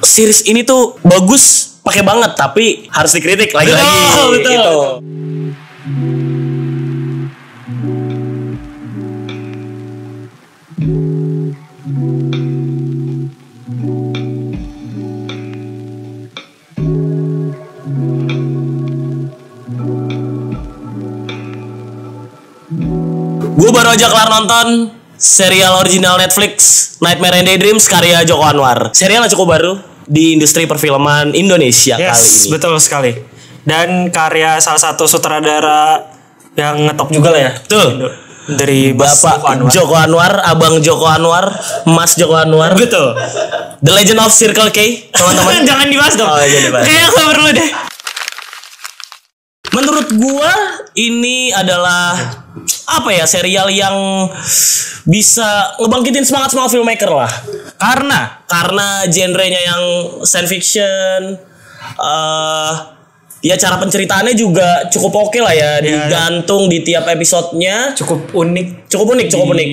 series ini tuh bagus, pakai banget, tapi harus dikritik lagi-lagi. Betul. Gitu. Gue baru aja kelar nonton serial original Netflix Nightmare and Daydreams karya Joko Anwar. Serial yang cukup baru di industri perfilman Indonesia kali ini. Betul sekali. Dan karya salah satu sutradara yang ngetop juga lah ya. Betul. Dari Bapak Joko Anwar, Abang Joko Anwar, Mas Joko Anwar. Betul. The Legend of Circle K, teman-teman. Jangan dibahas dong. Oh, jangan dibahas. Kayaknya gak perlu deh. Menurut gua ini adalah apa ya, serial yang bisa ngebangkitin semangat filmmaker lah. Karena genrenya yang science fiction, ya cara penceritaannya juga cukup oke lah ya, digantung di tiap episodenya. Cukup unik,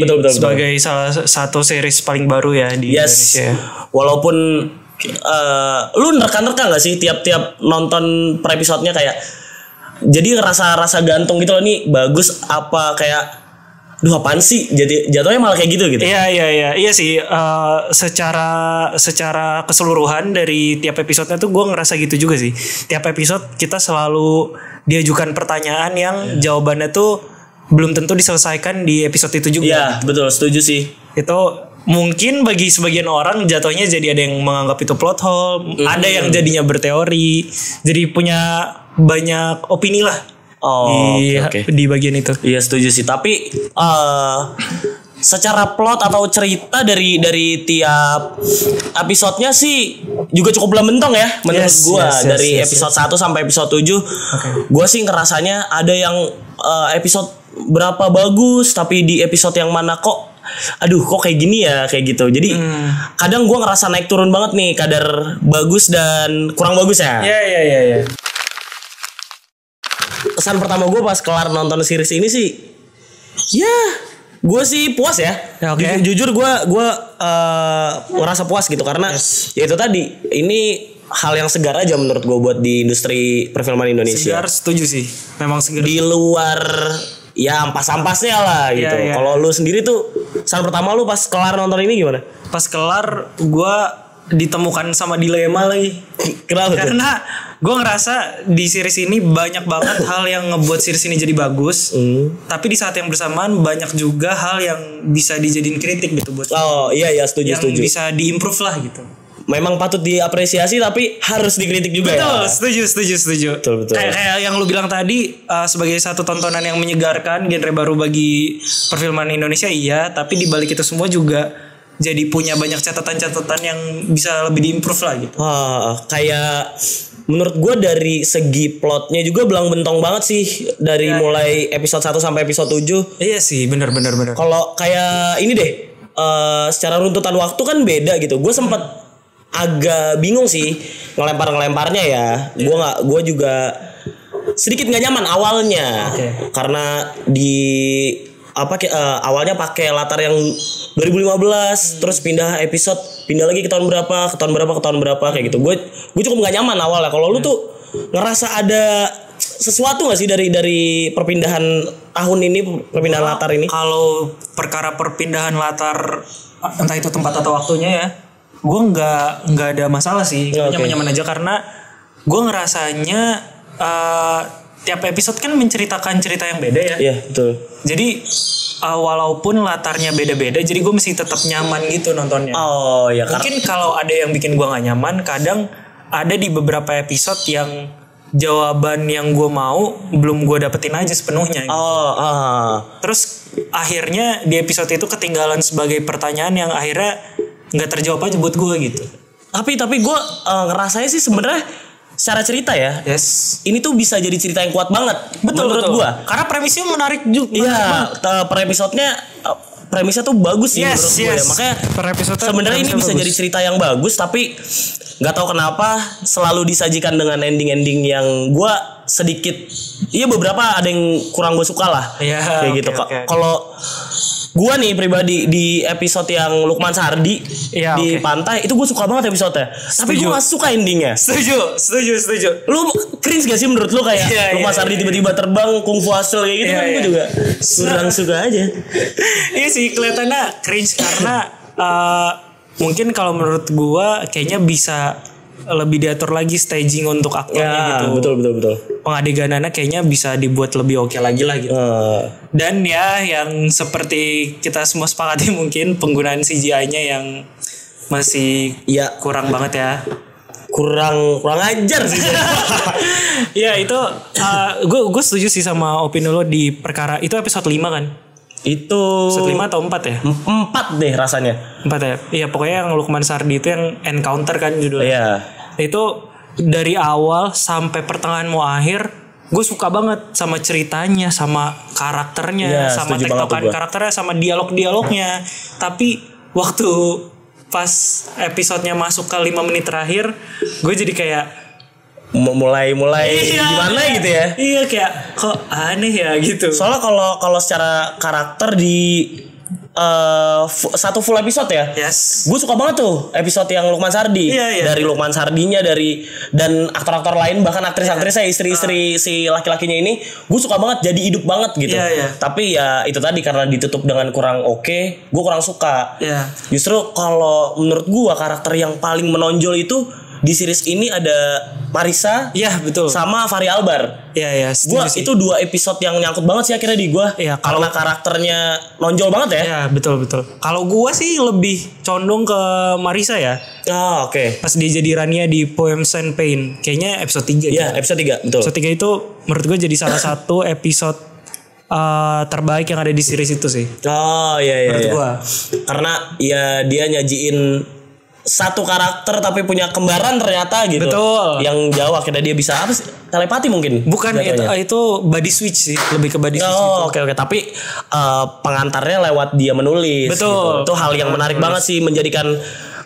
betul. Sebagai salah satu series paling baru ya di Indonesia. Walaupun lu nerka-nerka nggak sih tiap nonton per episodenya, kayak jadi rasa gantung gitu loh, nih bagus apa kayak duh apaan sih, jadi jatuhnya malah kayak gitu. Iya sih, secara keseluruhan dari tiap episodenya tuh gue ngerasa gitu juga sih. Tiap episode kita selalu diajukan pertanyaan yang jawabannya tuh belum tentu diselesaikan di episode itu juga. Iya betul, setuju sih. Itu mungkin bagi sebagian orang jatuhnya jadi ada yang menganggap itu plot hole, ada yang jadinya berteori, jadi punya banyak opini lah. Di bagian itu. Iya setuju sih. Tapi secara plot atau cerita dari tiap episodenya sih juga cukup belambentong ya menurut gue. Dari episode 1 sampai episode 7 gue sih ngerasanya ada yang episode berapa bagus, tapi di episode yang mana kok kayak gini ya, kayak gitu. Jadi kadang gue ngerasa naik turun banget nih kadar bagus dan kurang bagus ya. Iya. Kesan pertama gue pas kelar nonton series ini sih, ya gue sih puas ya. Jujur gue merasa puas gitu, karena ya itu tadi, ini hal yang segar aja menurut gue buat di industri perfilman Indonesia. Segar, setuju sih. Memang segar. Di luar ya ampas-ampasnya lah gitu. Kalau lu sendiri tuh kesan pertama lu pas kelar nonton ini gimana? Pas kelar gue ditemukan sama dilema lagi. Kenapa? Karena gue ngerasa di series ini banyak banget hal yang ngebuat series ini jadi bagus. Tapi di saat yang bersamaan banyak juga hal yang bisa dijadiin kritik gitu buat. Setuju. Yang bisa diimprove lah gitu. Memang patut diapresiasi tapi harus dikritik juga. Betul, ya. Setuju. Betul. Kayak yang lu bilang tadi, sebagai satu tontonan yang menyegarkan, genre baru bagi perfilman Indonesia, iya. Tapi di balik itu semua juga jadi punya banyak catatan-catatan yang bisa lebih diimprove lah gitu. Kayak menurut gue dari segi plotnya juga belang bentong banget sih, dari mulai episode 1 sampai episode 7. Iya sih, benar. Kalau kayak ini deh, secara runtutan waktu kan beda gitu. Gue sempat agak bingung sih ngelemparnya ya. Gue juga sedikit nggak nyaman awalnya. Karena di awalnya pakai latar yang 2015, terus pindah lagi ke tahun berapa kayak gitu. Gue cukup nggak nyaman awalnya. Kalau lu tuh ngerasa ada sesuatu nggak sih dari perpindahan tahun ini, perpindahan latar ini? Kalau perkara perpindahan latar, entah itu tempat atau waktunya ya, gue nggak ada masalah sih. Nyaman-nyaman aja, karena gue ngerasanya tiap episode kan menceritakan cerita yang beda ya. Iya betul. Jadi walaupun latarnya beda-beda, jadi gue mesti tetap nyaman gitu nontonnya. Mungkin kalau ada yang bikin gue nggak nyaman, kadang ada di beberapa episode yang jawaban yang gue mau belum gue dapetin aja sepenuhnya. Gitu. Terus akhirnya di episode itu ketinggalan sebagai pertanyaan yang akhirnya nggak terjawab aja buat gue gitu. Tapi gue ngerasanya sih sebenarnya secara cerita ya, ini tuh bisa jadi cerita yang kuat banget. Menurut gue. Karena premisnya menarik juga. Iya, per episodenya premisnya tuh bagus sih menurut gue ya. Makanya sebenarnya ini bisa jadi cerita yang bagus, tapi nggak tahu kenapa selalu disajikan dengan ending yang gue sedikit, beberapa ada yang kurang gue suka lah. Kayak gitu. Kalau Gua nih pribadi di episode yang Lukman Sardi di pantai itu gue suka banget episode-nya. Tapi gue gak suka endingnya. Setuju. Lu cringe gak sih menurut lu kayak Lukman Sardi tiba-tiba terbang kungfu hasil kayak gitu kan gue juga kurang suka aja. Iya sih kelihatannya cringe karena mungkin kalau menurut gue kayaknya bisa lebih diatur lagi staging untuk aktornya gitu. Betul. Pengadeganannya kayaknya bisa dibuat lebih oke lagi lah gitu. Dan ya yang seperti kita semua sepakati mungkin penggunaan CGI-nya yang masih kurang banget ya. Kurang ajar sih. Ya itu gue setuju sih sama opini lo di perkara itu episode 5 kan. Itu episode 5 atau 4 ya? 4 deh rasanya. 4 ya? Iya pokoknya yang Lukman Sardi itu yang Encounter kan judulnya. Iya. Itu dari awal sampai pertengahan mau akhir gue suka banget sama ceritanya, sama karakternya, sama tektokan karakternya, sama dialog-dialognya. Tapi waktu pas episodenya masuk ke 5 menit terakhir gue jadi kayak mulai gimana gitu ya. Iya kayak kok aneh ya gitu. Soalnya kalau secara karakter di satu full episode ya. Yes. Gue suka banget tuh episode yang Lukman Sardi. Dari Lukman Sardinya dan aktor-aktor lain bahkan aktris-aktrisnya istri-istri si laki-lakinya ini gue suka banget, jadi hidup banget gitu. Tapi ya itu tadi karena ditutup dengan kurang oke, gue kurang suka. Justru kalau menurut gue karakter yang paling menonjol itu di series ini ada Marissa, betul, sama Fachri Albar. Gua itu 2 episode yang nyangkut banget sih akhirnya di gua. Karena karakternya nonjol banget ya. Betul. Kalau gua sih lebih condong ke Marissa ya. Oke. Pas dia jadi Rania di Poems and Pain, kayaknya episode 3. Episode 3, betul. Episode 3 itu menurut gua jadi salah satu episode terbaik yang ada di series itu sih. Menurut gua. Karena ya dia nyajiin satu karakter tapi punya kembaran ternyata gitu. Betul. Yang jauh akhirnya dia bisa apa sih? Telepati mungkin. Bukan itu body switch sih, lebih ke body switch gitu. Oke. Tapi pengantarnya lewat dia menulis. Betul. Gitu. Itu hal yang menarik banget sih, menjadikan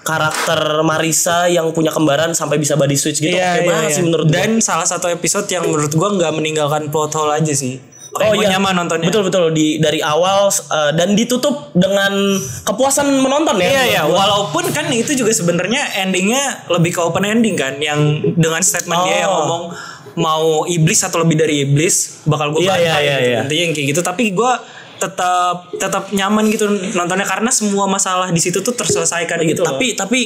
karakter Marissa yang punya kembaran sampai bisa body switch gitu. Oke banget sih menurut gue. Dan salah satu episode yang menurut gue nggak meninggalkan plot hole aja sih. Nyaman nontonnya. Betul dari awal dan ditutup dengan kepuasan menonton ya. Walaupun kan itu juga sebenarnya endingnya lebih ke open ending kan, yang dengan statement dia yang ngomong mau iblis atau lebih dari iblis bakal gue bantai gitu. Intinya yang kayak gitu. Tapi gue tetap nyaman gitu nontonnya karena semua masalah di situ tuh terselesaikan gitu. Tapi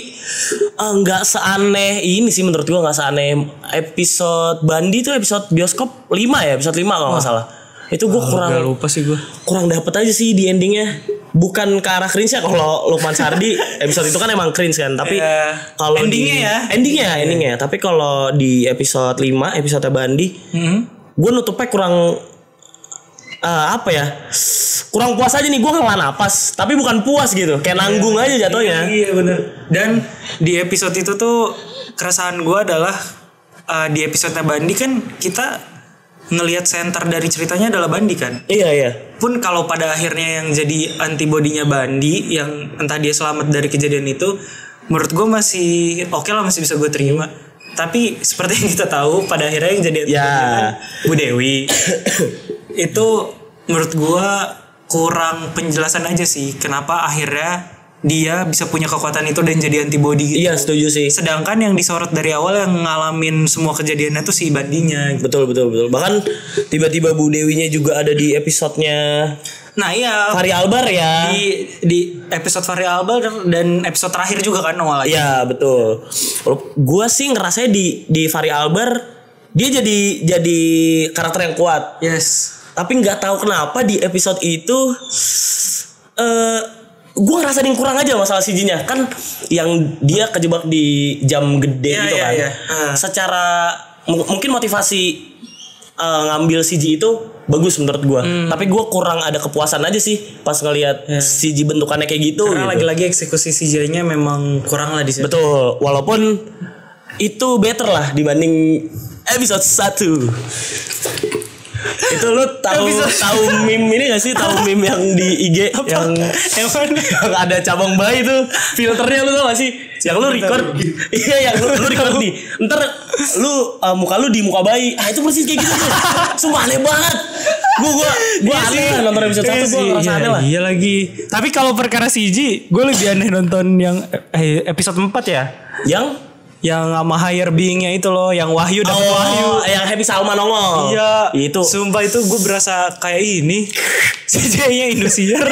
nggak seaneh ini sih menurut gue, nggak seaneh episode Bandi tuh episode bioskop 5 ya, episode 5 kalau nggak salah. Itu gue kurang dapet aja sih di endingnya. Bukan ke arah cringe ya, kalau Lukman Sardi episode itu kan emang cringe kan. Tapi kalau endingnya. Tapi kalau di episode 5 episode Bandi, gue nutupnya kurang kurang puas aja nih. Gue ngela napas tapi bukan puas gitu, kayak nanggung aja jatuhnya. Iya bener. Dan di episode itu tuh keresahan gue adalah di episode Bandi kan kita ngelihat center dari ceritanya adalah Bandi kan. Iya. Pun kalau pada akhirnya yang jadi antibodinya Bandi, yang entah dia selamat dari kejadian itu, menurut gue masih oke lah, masih bisa gue terima. Tapi seperti yang kita tahu pada akhirnya yang jadi antibodinya Bu Dewi. Itu menurut gue kurang penjelasan aja sih kenapa akhirnya dia bisa punya kekuatan itu dan jadi antibody gitu. Iya, setuju sih. Sedangkan yang disorot dari awal yang ngalamin semua kejadiannya tuh si Bandinya gitu. Betul. Bahkan tiba-tiba Bu Dewinya juga ada di episodenya. Nah iya, Fachri Albar ya. Di episode Fachri Albar dan episode terakhir juga kan awal aja. Iya, betul. Gua sih ngerasanya di Fachri Albar dia jadi karakter yang kuat. Yes. Tapi nggak tahu kenapa di episode itu gue ngerasain kurang aja masalah CG-nya. Kan yang dia kejebak di jam gede gitu kan. Secara mungkin motivasi ngambil CG itu bagus menurut gue. Tapi gue kurang ada kepuasan aja sih pas ngelihat CG bentukannya kayak gitu. Karena lagi-lagi eksekusi CG-nya memang kurang lah di situ. Betul. Walaupun itu better lah dibanding episode 1. Itu lu tahu meme ini gak sih? Tahu meme yang di IG yang ada cabang bayi tuh filternya, lu tau gak sih? Yang lu record. Iya, yang lu record nih. Ntar lu muka lu di muka bayi. Itu persis kayak gitu tuh. Sumpah aneh banget. Gue aneh lah nonton episode 1 gue ngerasa aneh lah. Iya lagi. Tapi kalau perkara CG, gue lebih aneh nonton yang episode 4 ya. Yang sama higher being-nya itu loh, yang Wahyu dapet Wahyu, yang Happy Salma nongol. Iya. Itu. Sumpah itu gue berasa kayak ini. CJ-nya Indosiar.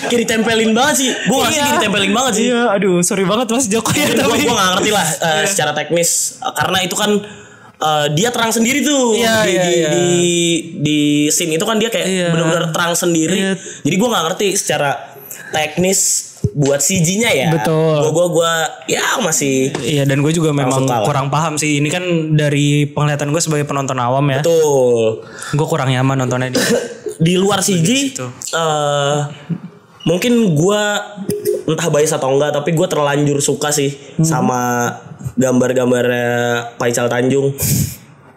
Kayak ditempelin banget sih. Gue ngerasa kayak ditempelin banget sih. Iya, aduh sorry banget Mas Joko ya. Tapi gue gak ngerti lah secara teknis, karena itu kan dia terang sendiri tuh. Di scene itu kan dia kayak benar-benar terang sendiri. Jadi gue gak ngerti secara teknis buat CG-nya ya. Betul. Gue ya masih. Iya, dan gue juga memang kurang paham sih. Ini kan dari penglihatan gue sebagai penonton awam ya. Betul. Gue kurang nyaman nontonnya di luar CG. Mungkin gue entah bias atau enggak, tapi gue terlanjur suka sih sama gambar-gambarnya Paical Tanjung.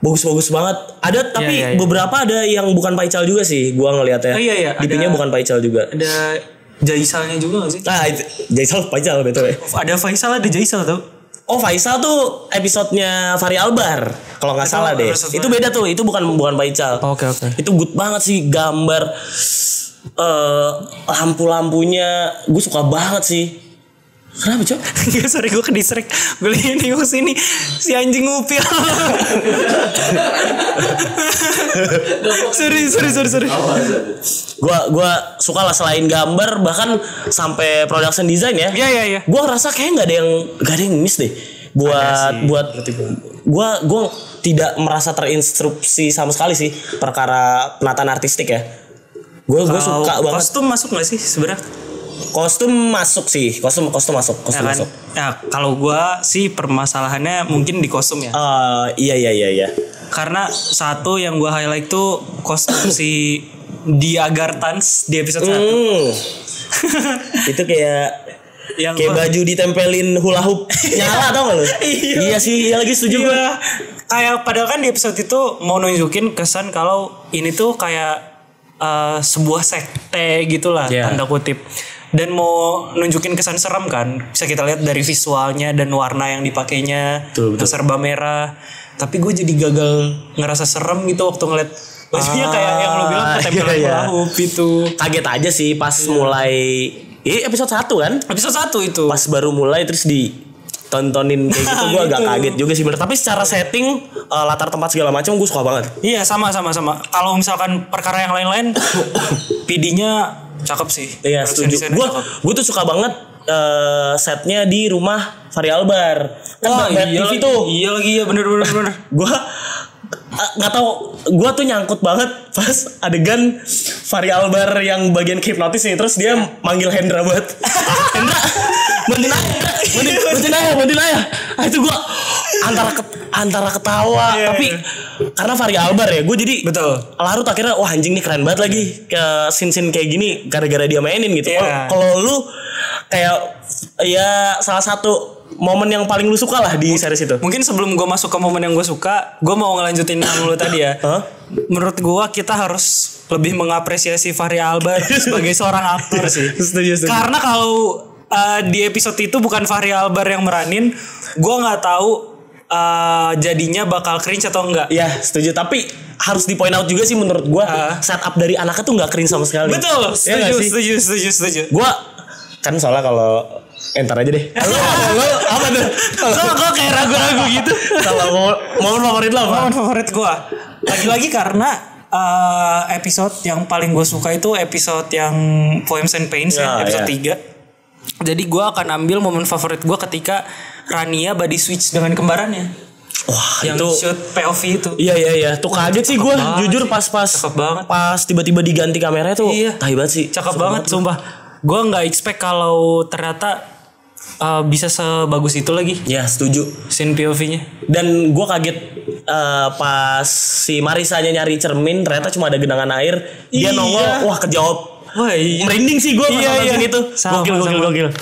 Bagus-bagus banget. Ada tapi beberapa ada yang bukan Paical juga sih. Gue ngelihatnya. DP-nya bukan Paical juga. Ada Jaisalnya juga gak sih? Nah, Jaisal Paical betul ya. Ada Faisal, ada Jaisal tau. Oh, Faisal tuh episodenya Fahri Albar kalau nggak salah deh. Itu beda tuh, itu bukan Paical. Oke. Itu good banget sih gambar, lampu-lampunya gue suka banget sih. Kenapa Cok? Sorry gue kedistrek. Gue liat nih sini si anjing ngupil. Sorry. Gua suka lah selain gambar, bahkan sampai production design ya. Iya. Gua ngerasa kayak nggak ada yang miss deh. Buat gua tidak merasa terinstruksi sama sekali sih perkara penataan artistik ya. Gua suka banget. Kostum masuk nggak sih sebenarnya? Kostum masuk sih, kostum masuk. Masuk. Ya kalau gue sih permasalahannya mungkin di kostum ya. Iya. Karena satu yang gue highlight tuh kostum si Diagartans di episode 1. Itu kayak baju ditempelin hula hoop nyala tau gak lu? Iya sih, iya lagi setuju gue. Kayak padahal kan di episode itu mau nunjukin kesan kalau ini tuh kayak sebuah sekte gitulah tanda kutip. Dan mau nunjukin kesan serem kan, bisa kita lihat dari visualnya dan warna yang dipakainya, serba merah. Tapi gue jadi gagal ngerasa serem gitu waktu ngeliat bajunya kayak yang lo bilang ketempelan hula hoop itu. Kaget aja sih pas mulai episode 1 kan? Episode 1 itu. Pas baru mulai terus ditontonin kayak gitu gue agak kaget juga sih bener. Tapi secara setting, latar tempat segala macam gue suka banget. Iya sama. Kalau misalkan perkara yang lain-lain, PD-nya cakep sih. Iya setuju. Gue tuh suka banget setnya di rumah Fahri Albar. Kan TV tuh. Iya lagi bener. Gue nggak tahu. Gue tuh nyangkut banget pas adegan Fahri Albar yang bagian hipnotis nih. Terus dia manggil Hendra buat Hendra, bantuin ayah. Itu gue antara ketawa tapi karena Fahri Albar ya gue jadi larut akhirnya wah anjing nih keren banget lagi ke scene kayak gini gara-gara dia mainin gitu. Kalau lu kayak ya salah satu momen yang paling lu suka lah di series itu. Mungkin sebelum gue masuk ke momen yang gue suka, gue mau ngelanjutin yang lu tadi ya. Menurut gue kita harus lebih mengapresiasi Fahri Albar sebagai seorang aktor sih. Setuju. Karena kalau di episode itu bukan Fahri Albar yang meranin, gue nggak tahu jadinya bakal cringe atau enggak. Ya setuju. Tapi harus di point out juga sih menurut gue setup dari anaknya tuh nggak cringe sama sekali. Betul. Setuju. Gue kan soalnya kalau entar aja deh. Lo apa tuh? Gue kayak ragu-ragu gitu. Kalau momen favorit lo apa? Momen favorit gue lagi-lagi karena episode yang paling gue suka itu episode yang Poems and Pains episode 3. Jadi gue akan ambil momen favorit gue ketika Rania body switch dengan kembarannya. Wah yang itu shoot POV itu. Iya. Tuh kaget sih gue. Jujur pas tiba-tiba diganti kameranya tuh. Tai banget sih. Cakep banget sumpah. Gue nggak expect kalau ternyata bisa sebagus itu lagi. Ya setuju. Scene POV-nya. Dan gue kaget pas si Marisanya nyari cermin ternyata cuma ada genangan air. Dia nongol, wah kejawab. Wah iya. Merinding sih gue pas nonton itu. Gokil.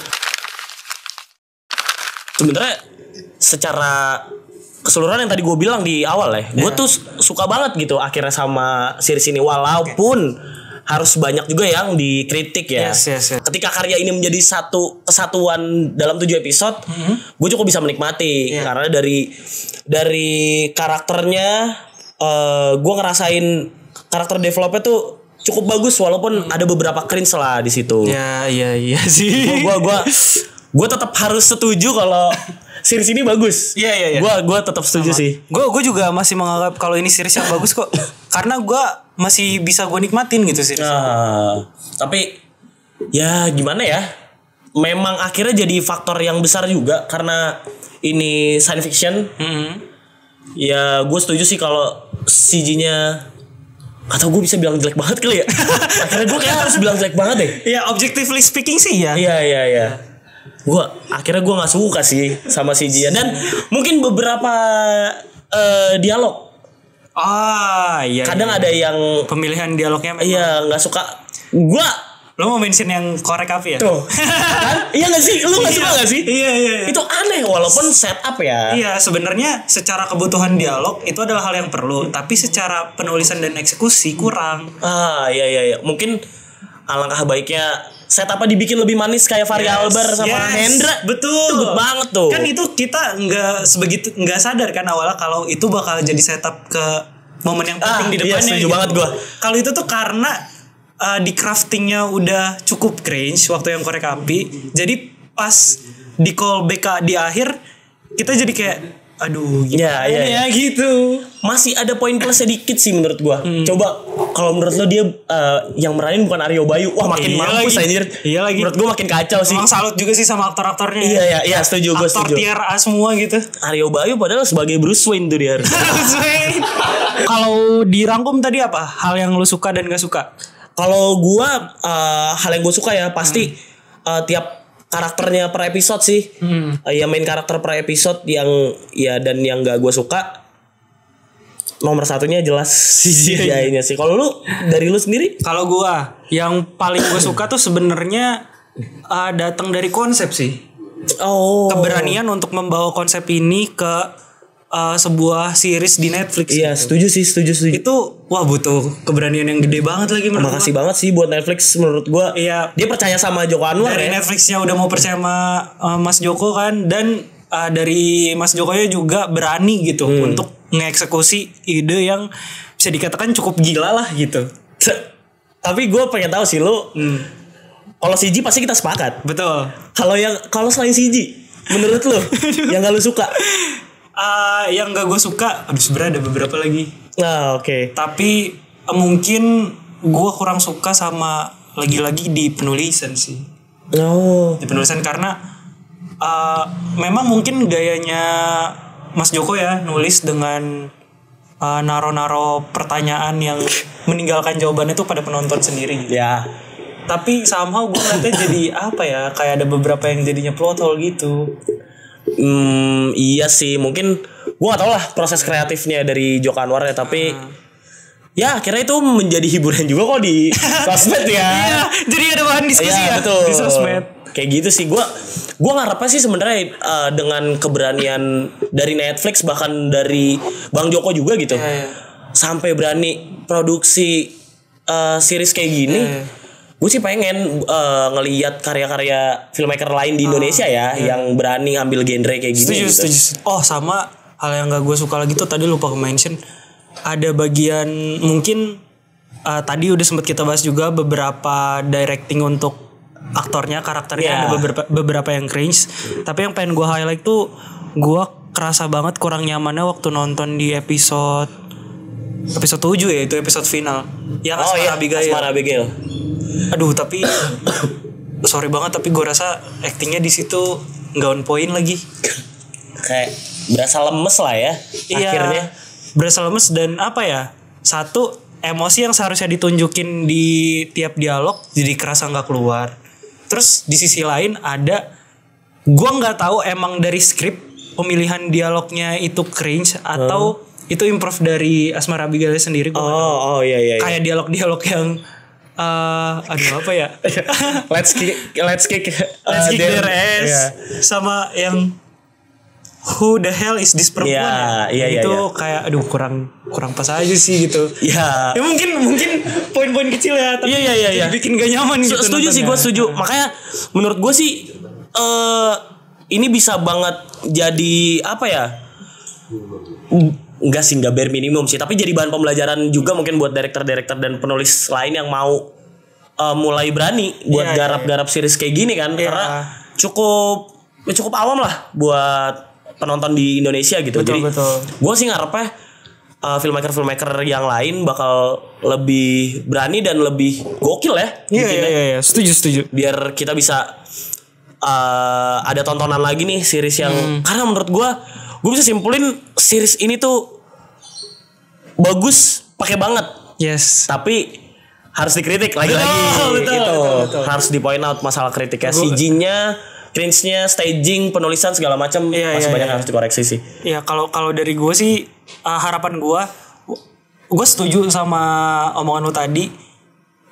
Sebenarnya secara keseluruhan yang tadi gue bilang di awal ya, gue tuh suka banget gitu akhirnya sama series ini walaupun harus banyak juga yang dikritik ya. Yes. Ketika karya ini menjadi satu kesatuan dalam 7 episode, gue cukup bisa menikmati karena dari karakternya gue ngerasain karakter developnya tuh cukup bagus walaupun ada beberapa cringe lah di situ. Ya, iya sih. Gue tetap harus setuju kalau series ini bagus. Iya. Gue tetap setuju sih. Gue juga masih menganggap kalau ini series yang bagus kok. Karena gue masih bisa gue nikmatin gitu series. Tapi ya gimana ya? Memang akhirnya jadi faktor yang besar juga karena ini science fiction. Ya gue setuju sih kalau CG-nya atau gue bisa bilang jelek banget kali ya. Akhirnya gue kayak harus bilang jelek banget deh. Ya objectively speaking sih ya. Iya. Akhirnya gue nggak suka sih sama CG-nya dan mungkin beberapa dialog. Iya. Kadang ada yang pemilihan dialognya memang. Iya nggak suka. Gue lo mau mention yang korek api ya? Tuh. Iya gak sih? Lu gak suka gak sih? Iya. Itu aneh walaupun setup ya. Iya, sebenarnya secara kebutuhan dialog itu adalah hal yang perlu, tapi secara penulisan dan eksekusi kurang. Iya. Mungkin alangkah baiknya setupnya dibikin lebih manis kayak Fahri Albar sama Hendra. Betul. Itu good banget tuh. Kan itu kita nggak sadar kan awalnya kalau itu bakal jadi setup ke momen yang penting di depannya. Iya, setuju banget gua. Kalau itu tuh karena di craftingnya udah cukup cringe waktu yang korek api, jadi pas di callback di akhir kita jadi kayak aduh gimana ya gitu. Masih ada poin plus sedikit sih menurut gua. Coba kalau menurut lo dia yang meranin bukan Aryo Bayu, wah makin mampus anjir. Iya lagi. Menurut gua makin kacau sih. Emang salut juga sih sama aktor-aktornya. Iya, setuju gua. Aktor tier A semua gitu. Aryo Bayu padahal sebagai Bruce Wayne tuh dia. Bruce Wayne. Kalau dirangkum tadi apa? Hal yang lo suka dan gak suka? Kalau gua hal yang gue suka ya pasti tiap karakternya per episode sih. Ya main karakter per episode yang ya dan yang gak gue suka nomor satunya jelas CGI-nya sih. Kalau lu dari lu sendiri? Kalau gua yang paling gue suka tuh sebenarnya datang dari konsep sih. Keberanian untuk membawa konsep ini ke sebuah series di Netflix. Iya, gitu. setuju. Itu butuh keberanian yang gede banget lagi menurut Makasih banget sih buat Netflix menurut gua. Iya, dia percaya sama Joko Anwar dari ya. Netflixnya udah mau percaya sama Mas Joko kan, dan dari Mas Jokonya juga berani gitu untuk ngeksekusi ide yang bisa dikatakan cukup gila lah gitu. Tapi gue pengen tahu sih lu. Kalau CG pasti kita sepakat. Betul. Kalau selain CG menurut lu yang gak lu suka? Yang gak gue suka, sebenarnya ada beberapa lagi. Oke. Tapi mungkin gue kurang suka sama lagi-lagi di penulisan sih. Di penulisan karena memang mungkin gayanya Mas Joko ya nulis dengan naro-naro pertanyaan yang meninggalkan jawabannya itu pada penonton sendiri. Ya. Tapi somehow gue ngeliatnya jadi apa ya, kayak ada beberapa yang jadinya plot hole gitu. Iya sih, mungkin gue gak tau lah proses kreatifnya dari Joko Anwar ya, tapi ya akhirnya itu menjadi hiburan juga kok di sosmed ya. Iya, jadi ada bahan diskusi ya betul. Di sosmed. Kayak gitu sih, gue ngarepnya sih sebenarnya dengan keberanian dari Netflix bahkan dari Bang Joko juga gitu, sampai berani produksi series kayak gini. Gue sih pengen ngelihat karya-karya filmmaker lain di Indonesia yang berani ngambil genre kayak gini. Setuju. Sama hal yang gak gue suka lagi tuh tadi lupa mention, ada bagian mungkin tadi udah sempat kita bahas juga beberapa directing untuk aktornya, karakternya ada beberapa yang cringe. Tapi yang pengen gue highlight tuh, gue kerasa banget kurang nyamannya waktu nonton di episode 7 ya, itu episode final yang Asmara Abigail. Aduh, tapi sorry banget, tapi gue rasa actingnya di situ nggak on point lagi. Kayak berasa lemes lah ya. Akhirnya berasa lemes dan apa ya? Satu, emosi yang seharusnya ditunjukin di tiap dialog jadi kerasa nggak keluar. Terus di sisi lain ada, gue nggak tahu emang dari skrip pemilihan dialognya itu cringe atau itu improve dari Asmara Abigail sendiri. Iya. Kayak dialog-dialog yang apa ya? Let's kick their ass. Sama yang who the hell is this perempuan? Itu kayak kurang pas aja sih gitu. Ya mungkin poin-poin kecil ya, tapi bikin gak nyaman gitu. Setuju sih, gue setuju. Makanya menurut gue sih ini bisa banget jadi apa ya? enggak sih, enggak bare minimum sih, tapi jadi bahan pembelajaran juga mungkin buat director-director dan penulis lain yang mau mulai berani buat garap-garap series kayak gini kan. Karena cukup awam lah buat penonton di Indonesia gitu. Betul, jadi gue sih ngarepnya filmmaker yang lain bakal lebih berani dan lebih gokil ya. Iya, setuju. Biar kita bisa ada tontonan lagi nih series yang karena menurut gue bisa simpulin series ini tuh bagus, pakai banget. Yes. Tapi harus dikritik lagi-lagi gitu. Harus di point out masalah kritiknya, CG-nya, cringe-nya, staging, penulisan segala macam masih banyak yang harus dikoreksi sih. Iya, kalau dari gue sih harapan gue setuju sama omongan lu tadi.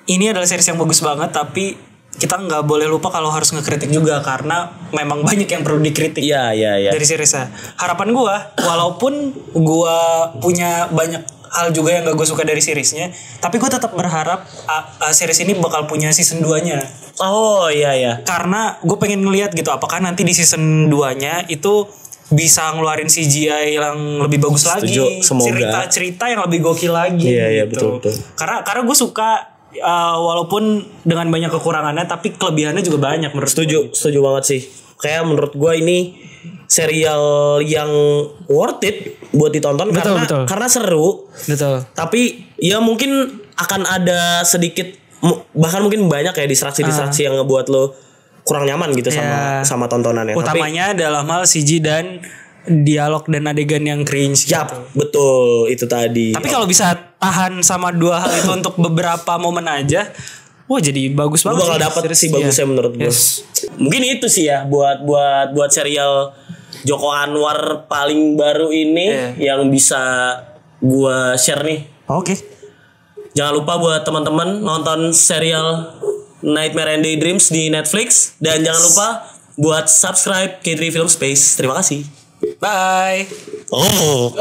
Ini adalah series yang bagus banget, tapi kita nggak boleh lupa kalau harus ngekritik juga karena memang banyak yang perlu dikritik. Iya. Dari seriesnya. Harapan gue, walaupun gue punya banyak hal juga yang gak gue suka dari seriesnya, tapi gue tetap berharap series ini bakal punya season 2-nya. Oh iya. Karena gue pengen ngeliat gitu, apakah nanti di season 2-nya itu bisa ngeluarin CGI yang lebih bagus lagi, cerita yang lebih gokil lagi. Iya, gitu. betul. Karena gue suka walaupun dengan banyak kekurangannya, tapi kelebihannya juga banyak menurut gue. Setuju banget sih. Kayak menurut gue ini serial yang worth it buat ditonton. Betul. Karena seru. Betul. Tapi ya mungkin akan ada sedikit, bahkan mungkin banyak ya distraksi yang ngebuat lo kurang nyaman gitu sama tontonannya. Utamanya dalam hal CG dan dialog dan adegan yang cringe. Yap, gitu. betul itu tadi. Tapi kalau bisa tahan sama dua hal itu untuk beberapa momen aja, wah jadi bagus banget. Lu bakal dapet sih bagusnya menurut gue. Mungkin itu sih ya buat serial Joko Anwar paling baru ini yang bisa gua share nih. Oke. Jangan lupa buat teman-teman nonton serial Nightmare and Daydreams di Netflix, dan jangan lupa buat subscribe K3 Film Space. Terima kasih. Bye. Oh.